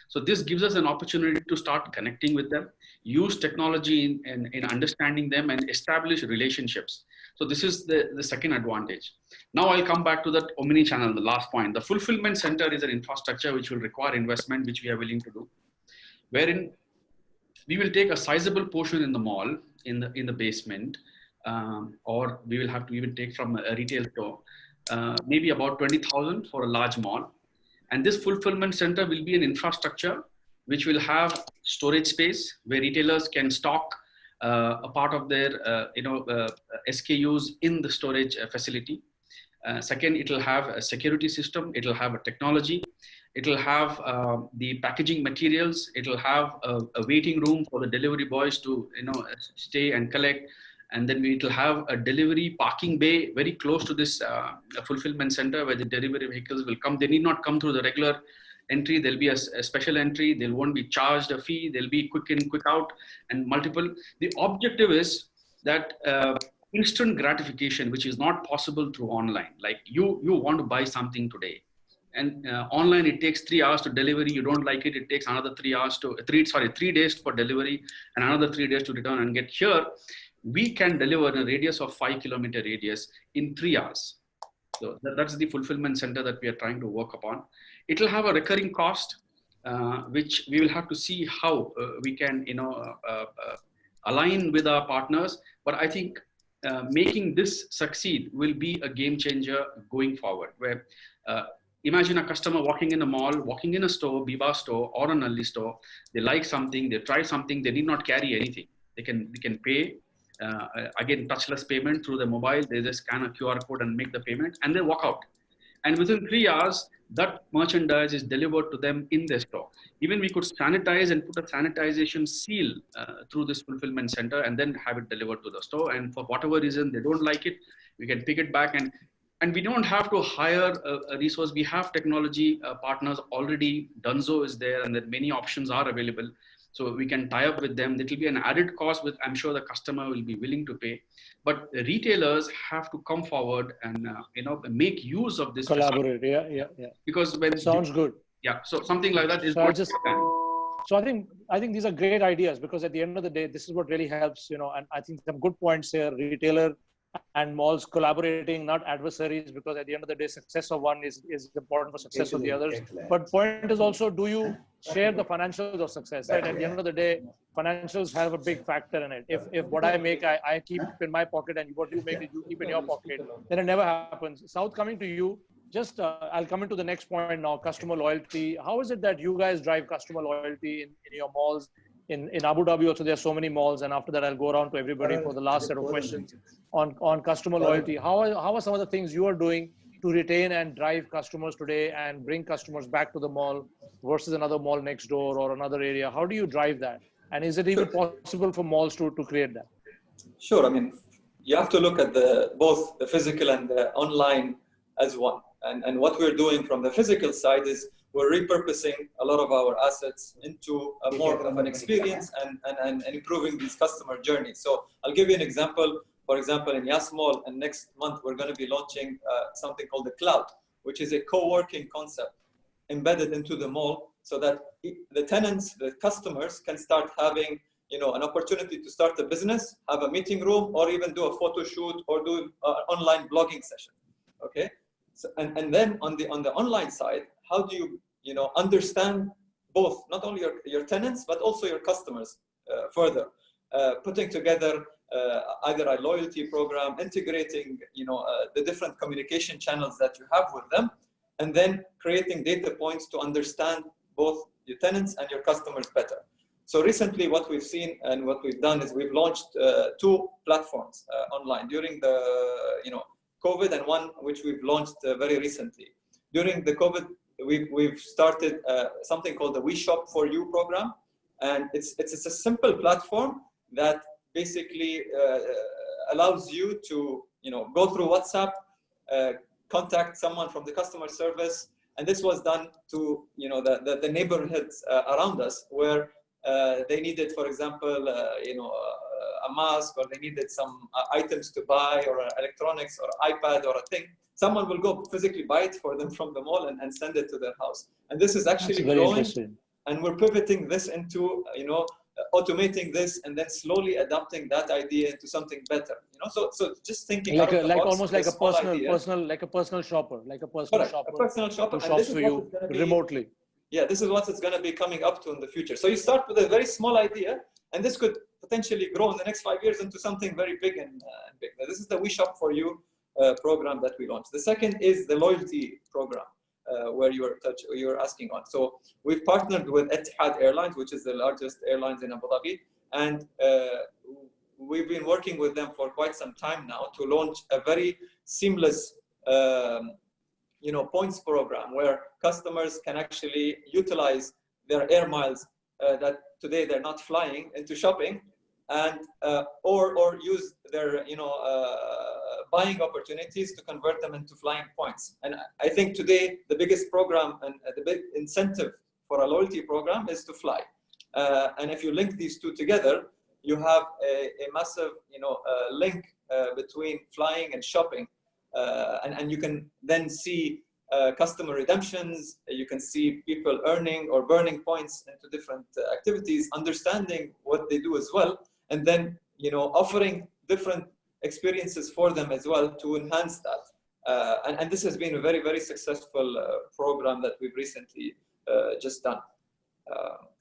So this gives us an opportunity to start connecting with them, use technology in understanding them, and establish relationships. So this is the second advantage. Now I'll come back to that omni-channel, the last point. The fulfillment center is an infrastructure which will require investment, which we are willing to do, wherein we will take a sizable portion in the mall, in the basement, or we will have to even take from a retail store, maybe about 20,000 for a large mall. And this fulfillment center will be an infrastructure which will have storage space where retailers can stock a part of their SKUs in the storage facility. Second, it will have a security system. It will have a technology. It will have the packaging materials. It will have a waiting room for the delivery boys to stay and collect. And then it will have a delivery parking bay very close to this fulfillment center where the delivery vehicles will come. They need not come through the regular entry. There'll be a special entry. They won't be charged a fee. They'll be quick in, quick out, and multiple. The objective is that instant gratification, which is not possible through online. Like you want to buy something today, and online it takes 3 hours to delivery. You don't like it, it takes another 3 days for delivery and another 3 days to return and get here. We can deliver in a radius of 5 kilometer radius in 3 hours. So that's the fulfillment center that we are trying to work upon. It will have a recurring cost, which we will have to see how we can, align with our partners. But I think making this succeed will be a game changer going forward, where imagine a customer walking in a mall, walking in a store, Biba store or a Nalli store. They like something, they try something, they need not carry anything. They can pay. Again, touchless payment through the mobile. They just scan a QR code and make the payment and they walk out. And within 3 hours, that merchandise is delivered to them in their store. Even we could sanitize and put a sanitization seal through this fulfillment center and then have it delivered to the store. And for whatever reason, they don't like it, we can pick it back. And we don't have to hire a resource. We have technology partners already. Dunzo is there, and then many options are available. So we can tie up with them. It will be an added cost, which I'm sure the customer will be willing to pay. But the retailers have to come forward and make use of this Collaborate. facility. Yeah. Because when Sounds good. Yeah, so something like that is So what. So I think these are great ideas, because at the end of the day, this is what really helps, and I think some good points here. Retailer and malls collaborating, not adversaries, because at the end of the day, success of one is important for success of the others. But point is also, do you share the financials of success, right? At the end of the day, financials have a big factor in it. If what I make, I keep in my pocket, and what you make, you keep in your pocket, then it never happens. South, coming to you, just I'll come into the next point now, customer loyalty. How is it that you guys drive customer loyalty in your malls? In Abu Dhabi also, there are so many malls, and after that I'll go around to everybody for the last set of questions on customer loyalty. How are some of the things you are doing to retain and drive customers today and bring customers back to the mall versus another mall next door or another area? How do you drive that? And is it even possible for malls to create that? Sure. I mean, you have to look at both the physical and the online as one. And what we're doing from the physical side is we're repurposing a lot of our assets into a more of an experience and improving these customer journeys. So I'll give you an example. For example, in Yas Mall, and next month we're going to be launching something called the Cloud, which is a co-working concept embedded into the mall, so that the tenants, the customers, can start having an opportunity to start a business, have a meeting room, or even do a photo shoot or do an online blogging session. Okay. So, and then on the online side, how do you understand both, not only your tenants but also your customers further, putting together either a loyalty program, integrating the different communication channels that you have with them, and then creating data points to understand both your tenants and your customers better. So recently, what we've seen and what we've done is we've launched 2 platforms online during the COVID, and one which we've launched very recently. During the COVID, we've started something called the We Shop for You program, and it's a simple platform that basically allows you to go through WhatsApp, contact someone from the customer service, and this was done to the neighborhoods around us where they needed, for example, a mask, or they needed some items to buy, or electronics, or iPad, or a thing. Someone will go physically buy it for them from the mall and send it to their house. And this is actually growing, and we're pivoting this into automating this, and then slowly adapting that idea into something better. So just thinking like out of the box, almost like a personal shopper, a personal shopper, who shops for you remotely. Yeah, this is what it's going to be coming up to in the future. So you start with a very small idea, and this could potentially grow in the next 5 years into something very big and big. Now, this is the We Shop for You program that we launched. The second is the loyalty program, where you're asking on. So we've partnered with Etihad Airlines, which is the largest airlines in Abu Dhabi, and we've been working with them for quite some time now to launch a very seamless points program where customers can actually utilize their air miles that today they're not flying into shopping, and or use their buying opportunities to convert them into flying points. And I think today the biggest program and the big incentive for a loyalty program is to fly. And if you link these two together, you have a massive link between flying and shopping. And you can then see customer redemptions, you can see people earning or burning points into different activities, understanding what they do as well, and then offering different experiences for them as well to enhance that. And this has been a very, very successful program that we've recently just done.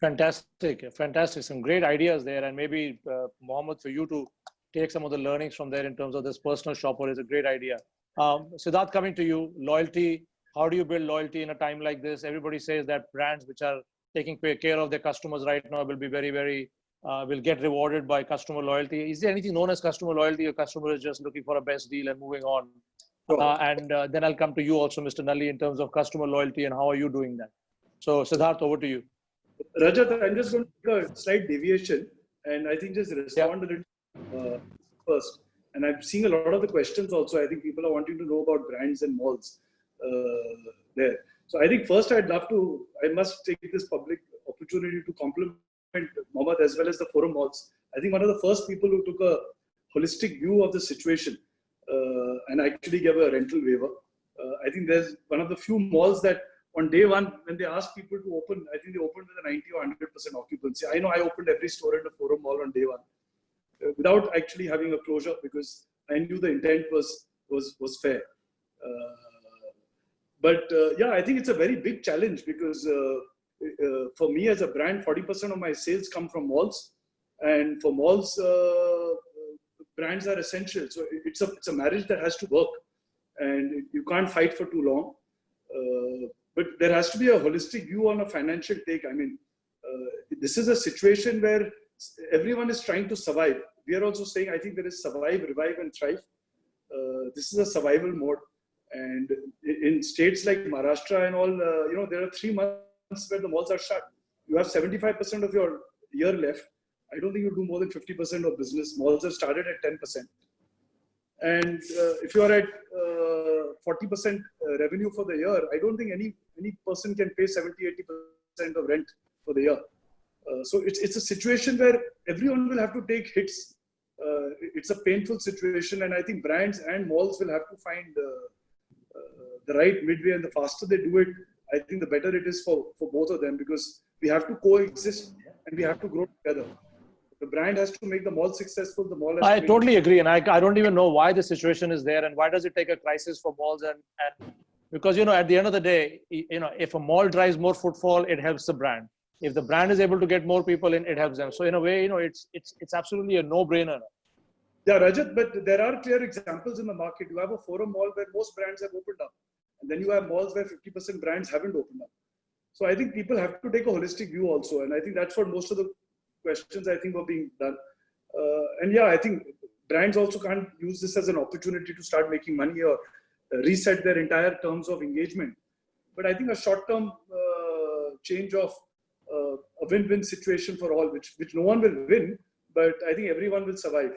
Fantastic. Some great ideas there, and maybe Mohammed, for you to take some of the learnings from there in terms of this personal shopper is a great idea. Siddharth, coming to you, loyalty. How do you build loyalty in a time like this? Everybody says that brands which are taking care of their customers right now will be very, very, will get rewarded by customer loyalty. Is there anything known as customer loyalty? Your customer is just looking for a best deal and moving on. And then I'll come to you also, Mr. Nalli, in terms of customer loyalty and how are you doing that? So Siddharth, over to you. Rajat, I'm just going to take a slight deviation, and I think just respond to it first. And I'm seeing a lot of the questions also. I think people are wanting to know about brands and malls there. So I think first I must take this public opportunity to compliment Mohammed, as well as the forum malls, I think one of the first people who took a holistic view of the situation and actually gave a rental waiver. I think there's one of the few malls that on day one, when they asked people to open, I think they opened with a 90 or 100% occupancy. I know I opened every store in the forum mall on day one without actually having a closure, because I knew the intent was fair. Yeah, I think it's a very big challenge, because for me as a brand, 40% of my sales come from malls, and for malls, brands are essential. So it's a marriage that has to work, and you can't fight for too long. But there has to be a holistic view on a financial take. I mean, this is a situation where everyone is trying to survive. We are also saying, I think there is survive, revive, and thrive. This is a survival mode. And in states like Maharashtra and all, there are 3 months where the malls are shut. You have 75% of your year left. I don't think you do more than 50% of business. Malls have started at 10%. And if you are at 40% revenue for the year, I don't think any person can pay 70-80% of rent for the year. So it's a situation where everyone will have to take hits. It's a painful situation, and I think brands and malls will have to find the right midway, and the faster they do it, I think the better it is for both of them, because we have to coexist and we have to grow together. The brand has to make the mall successful. The mall has I totally agree, and I don't even know why the situation is there, and why does it take a crisis for malls, and because at the end of the day, if a mall drives more footfall, it helps the brand. If the brand is able to get more people in, it helps them. So in a way, it's absolutely a no-brainer. Yeah, Rajat, but there are clear examples in the market. You have a forum mall where most brands have opened up, and then you have malls where 50% brands haven't opened up. So I think people have to take a holistic view also, and I think that's what most of the questions I think were being done. And yeah, I think brands also can't use this as an opportunity to start making money or reset their entire terms of engagement. But I think a short-term change of a win-win situation for all, which no one will win, but I think everyone will survive.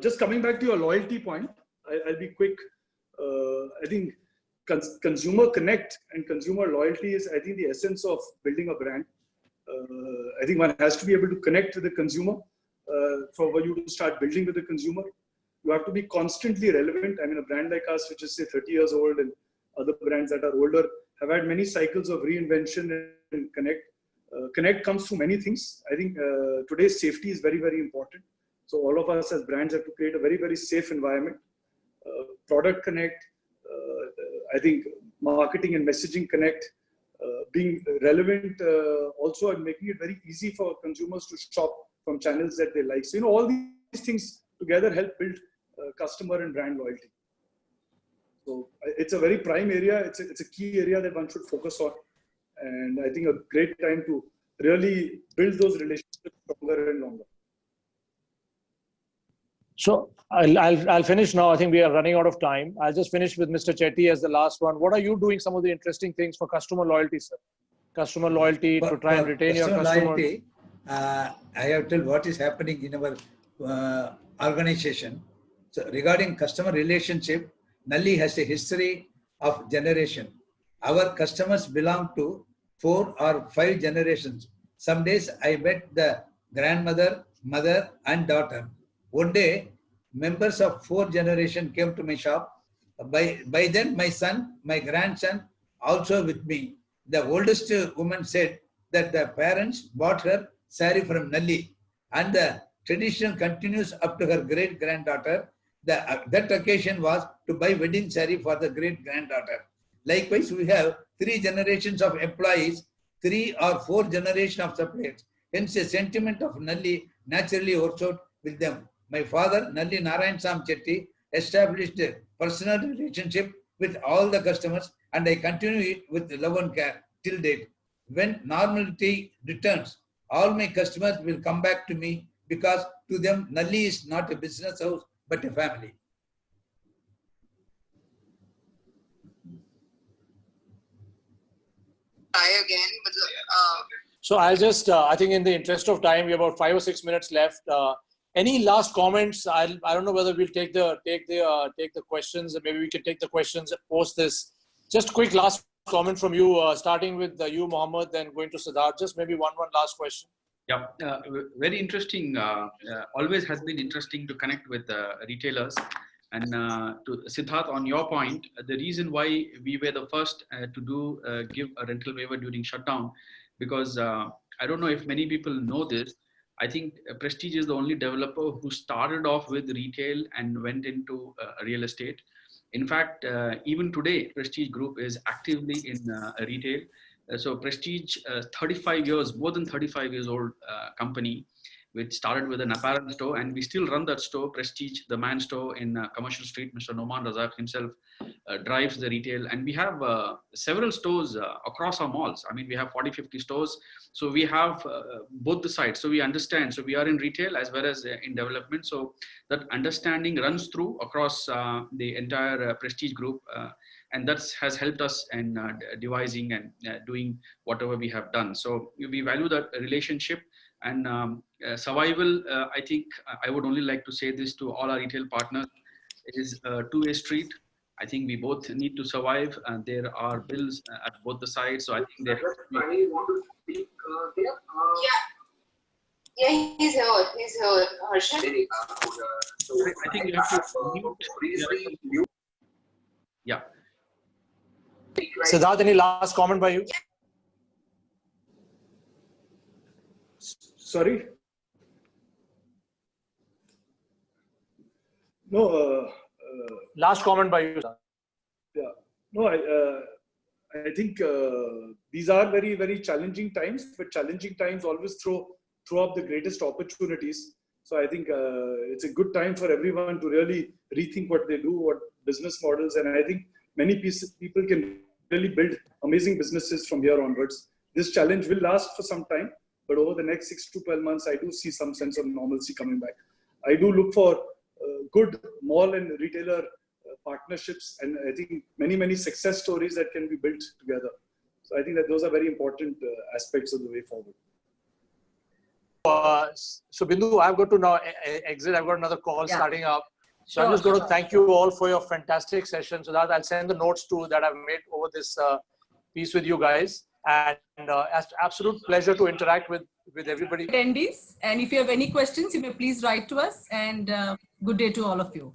Just coming back to your loyalty point, I'll be quick. I think consumer connect and consumer loyalty is, I think, the essence of building a brand. I think one has to be able to connect with the consumer for you to start building with the consumer. You have to be constantly relevant. I mean, a brand like us, which is say 30 years old, and other brands that are older, have had many cycles of reinvention and connect. Connect comes through many things. I think today's safety is very, very important. So all of us as brands have to create a very, very safe environment. Product connect, I think marketing and messaging connect, being relevant also, and making it very easy for consumers to shop from channels that they like. So, all these things together help build customer and brand loyalty. So it's a very prime area. It's a key area that one should focus on. And I think a great time to really build those relationships longer and longer. So I'll finish now. I think we are running out of time. I'll just finish with Mr. Chetti as the last one. What are you doing some of the interesting things for customer loyalty, sir? Customer loyalty to try and retain your customer. Loyalty, I have told what is happening in our organization. So regarding customer relationship, Nalli has a history of generation. Our customers belong to 4 or 5 generations. Some days I met the grandmother, mother, and daughter. One day, members of 4 generations came to my shop. By then, my son, my grandson, also with me. The oldest woman said that the parents bought her saree from Nalli, and the tradition continues up to her great-granddaughter. That occasion was to buy wedding saree for the great-granddaughter. Likewise, we have 3 generations of employees, 3 or 4 generations of suppliers. Hence, a sentiment of Nalli naturally works out with them. My father, Nalli Narayan Sam Chetti, established a personal relationship with all the customers, and I continue it with love and care till date. When normality returns, all my customers will come back to me, because to them, Nalli is not a business house, but a family. So I'll just, I think in the interest of time, we have about 5 or 6 minutes left. Any last comments? I don't know whether we'll take the questions, and maybe we can take the questions and post this. Just quick last comment from you, starting with you, Mohammed, then going to Siddharth. Just maybe one last question. Yeah, very interesting. Always has been interesting to connect with retailers. And to Siddharth, on your point, the reason why we were the first to give a rental waiver during shutdown, because I don't know if many people know this. I think Prestige is the only developer who started off with retail and went into real estate. In fact, even today, Prestige Group is actively in retail. So Prestige, 35 years, more than 35 years old company, which started with an apparel store, and we still run that store, Prestige, the man store in Commercial Street. Mr. Noman Razak himself drives the retail, and we have several stores across our malls. I mean, we have 40-50 stores. So we have both the sides. So we understand. So we are in retail as well as in development. So that understanding runs through across the entire Prestige Group. And that has helped us in devising and doing whatever we have done. So we value that relationship. And survival, I think I would only like to say this to all our retail partners, it is a two-way street. I think we both need to survive. There are bills at both the sides. So I think that. Yeah, he's here. He's here. Harsha. I think you have to mute. Yeah. Siddharth, any last comment by you? Sorry? No. Last comment by you. Yeah. No, I think these are very, very challenging times, but challenging times always throw up the greatest opportunities. So I think it's a good time for everyone to really rethink what they do, what business models, and I think many people can really build amazing businesses from here onwards. This challenge will last for some time, but over the next 6 to 12 months, I do see some sense of normalcy coming back. I do look for good mall and retailer partnerships, and I think many success stories that can be built together. So I think that those are very important aspects of the way forward. So Bindu, I've got to now exit. I've got another call starting up. So Sure, I'm just going to thank you all for your fantastic session. So that I'll send the notes too that I've made over this piece with you guys. And absolute pleasure to interact with everybody. Attendees, and if you have any questions, you may please write to us, and good day to all of you.